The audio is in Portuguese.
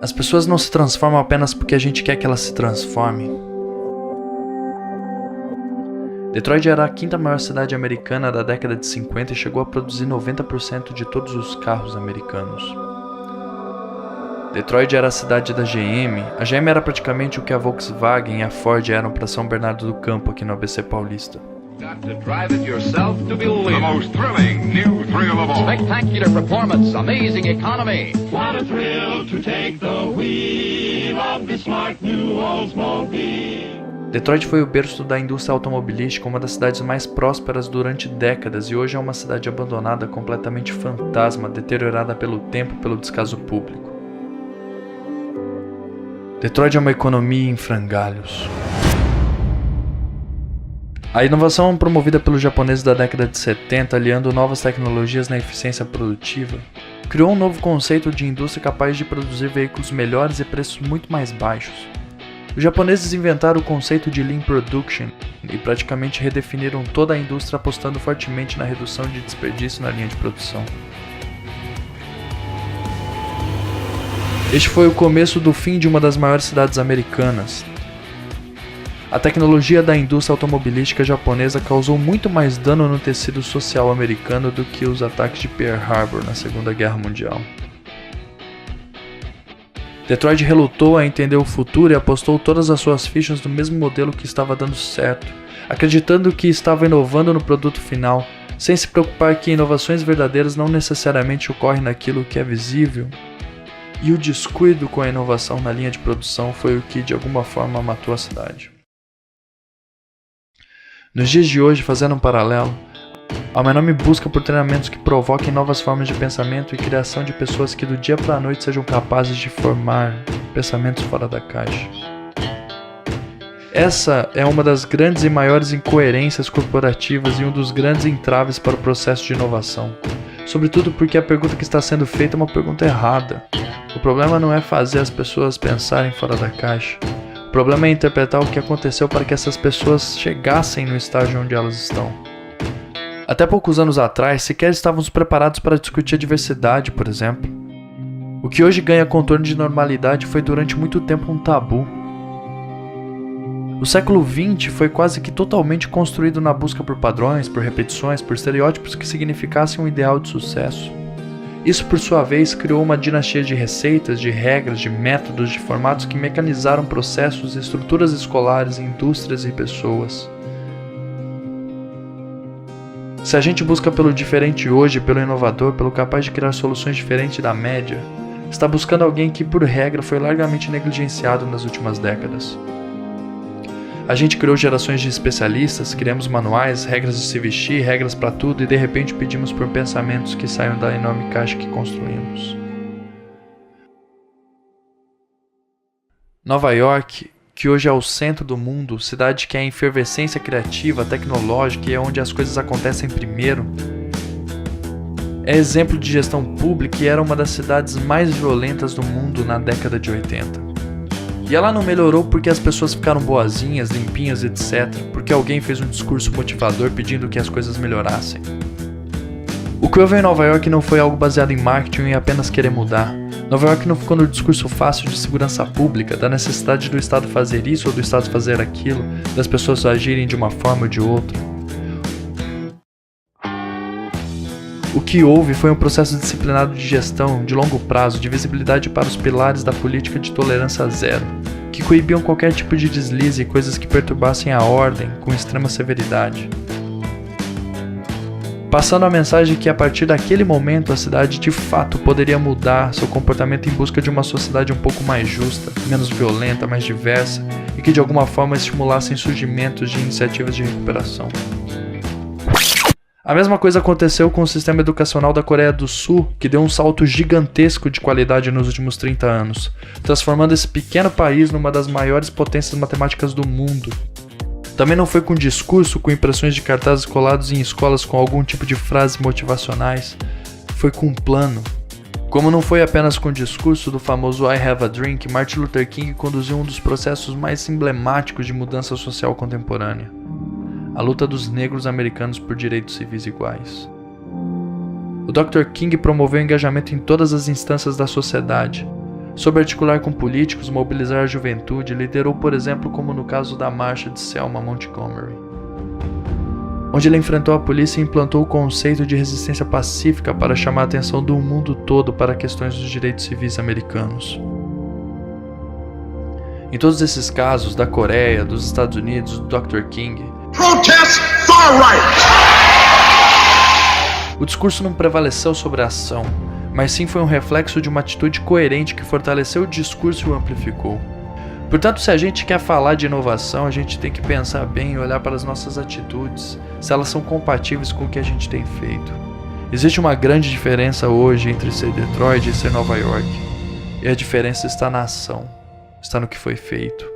As pessoas não se transformam apenas porque a gente quer que elas se transformem. Detroit era a quinta maior cidade americana da década de 50 e chegou a produzir 90% de todos os carros americanos. Detroit era a cidade da GM. A GM era praticamente o que a Volkswagen e a Ford eram para São Bernardo do Campo aqui no ABC Paulista. Got to drive it yourself to believe it. The most thrilling new thrill of all. Spectacular performance, amazing economy. What a thrill to take the wheel of the smart new Oldsmobile. Detroit foi o berço da indústria automobilística, uma das cidades mais prósperas durante décadas, e hoje é uma cidade abandonada, completamente fantasma, deteriorada pelo tempo e pelo descaso público. Detroit é uma economia em frangalhos. A inovação promovida pelos japoneses da década de 70, aliando novas tecnologias na eficiência produtiva, criou um novo conceito de indústria capaz de produzir veículos melhores e preços muito mais baixos. Os japoneses inventaram o conceito de Lean Production e praticamente redefiniram toda a indústria, apostando fortemente na redução de desperdício na linha de produção. Este foi o começo do fim de uma das maiores cidades americanas. A tecnologia da indústria automobilística japonesa causou muito mais dano no tecido social americano do que os ataques de Pearl Harbor na Segunda Guerra Mundial. Detroit relutou a entender o futuro e apostou todas as suas fichas no mesmo modelo que estava dando certo, acreditando que estava inovando no produto final, sem se preocupar que inovações verdadeiras não necessariamente ocorrem naquilo que é visível. E o descuido com a inovação na linha de produção foi o que de alguma forma matou a cidade. Nos dias de hoje, fazendo um paralelo, há uma enorme busca por treinamentos que provoquem novas formas de pensamento e criação de pessoas que do dia para a noite sejam capazes de formar pensamentos fora da caixa. Essa é uma das grandes e maiores incoerências corporativas e um dos grandes entraves para o processo de inovação, sobretudo porque a pergunta que está sendo feita é uma pergunta errada. O problema não é fazer as pessoas pensarem fora da caixa. O problema é interpretar o que aconteceu para que essas pessoas chegassem no estágio onde elas estão. Até poucos anos atrás, sequer estávamos preparados para discutir a diversidade, por exemplo. O que hoje ganha contorno de normalidade foi durante muito tempo um tabu. O século XX foi quase que totalmente construído na busca por padrões, por repetições, por estereótipos que significassem um ideal de sucesso. Isso, por sua vez, criou uma dinastia de receitas, de regras, de métodos, de formatos que mecanizaram processos, estruturas escolares, indústrias e pessoas. Se a gente busca pelo diferente hoje, pelo inovador, pelo capaz de criar soluções diferentes da média, está buscando alguém que, por regra, foi largamente negligenciado nas últimas décadas. A gente criou gerações de especialistas, criamos manuais, regras de se vestir, regras para tudo e de repente pedimos por pensamentos que saiam da enorme caixa que construímos. Nova York, que hoje é o centro do mundo, cidade que é a efervescência criativa, tecnológica e é onde as coisas acontecem primeiro, é exemplo de gestão pública e era uma das cidades mais violentas do mundo na década de 80. E ela não melhorou porque as pessoas ficaram boazinhas, limpinhas, etc. Porque alguém fez um discurso motivador pedindo que as coisas melhorassem. O que houve em Nova York não foi algo baseado em marketing e apenas querer mudar. Nova York não ficou no discurso fácil de segurança pública, da necessidade do Estado fazer isso ou do Estado fazer aquilo, das pessoas agirem de uma forma ou de outra. O que houve foi um processo disciplinado de gestão, de longo prazo, de visibilidade para os pilares da política de tolerância zero, que coibiam qualquer tipo de deslize e coisas que perturbassem a ordem com extrema severidade. Passando a mensagem que a partir daquele momento a cidade de fato poderia mudar seu comportamento em busca de uma sociedade um pouco mais justa, menos violenta, mais diversa e que de alguma forma estimulassem surgimentos de iniciativas de recuperação. A mesma coisa aconteceu com o sistema educacional da Coreia do Sul, que deu um salto gigantesco de qualidade nos últimos 30 anos, transformando esse pequeno país numa das maiores potências matemáticas do mundo. Também não foi com discurso, com impressões de cartazes colados em escolas com algum tipo de frases motivacionais, foi com um plano. Como não foi apenas com o discurso do famoso I Have a Dream que Martin Luther King conduziu um dos processos mais emblemáticos de mudança social contemporânea. A luta dos negros americanos por direitos civis iguais. O Dr. King promoveu engajamento em todas as instâncias da sociedade, Soube articular com políticos, mobilizar a juventude, liderou, por exemplo, como no caso da marcha de Selma, Montgomery, onde ele enfrentou a polícia e implantou o conceito de resistência pacífica para chamar a atenção do mundo todo para questões dos direitos civis americanos. Em todos esses casos, da Coreia, dos Estados Unidos, do Dr. King, Protest far right! o discurso não prevaleceu sobre a ação, mas sim foi um reflexo de uma atitude coerente que fortaleceu o discurso e o amplificou. Portanto, se a gente quer falar de inovação, a gente tem que pensar bem e olhar para as nossas atitudes, se elas são compatíveis com o que a gente tem feito. Existe uma grande diferença hoje entre ser Detroit e ser Nova York, e a diferença está na ação, está no que foi feito.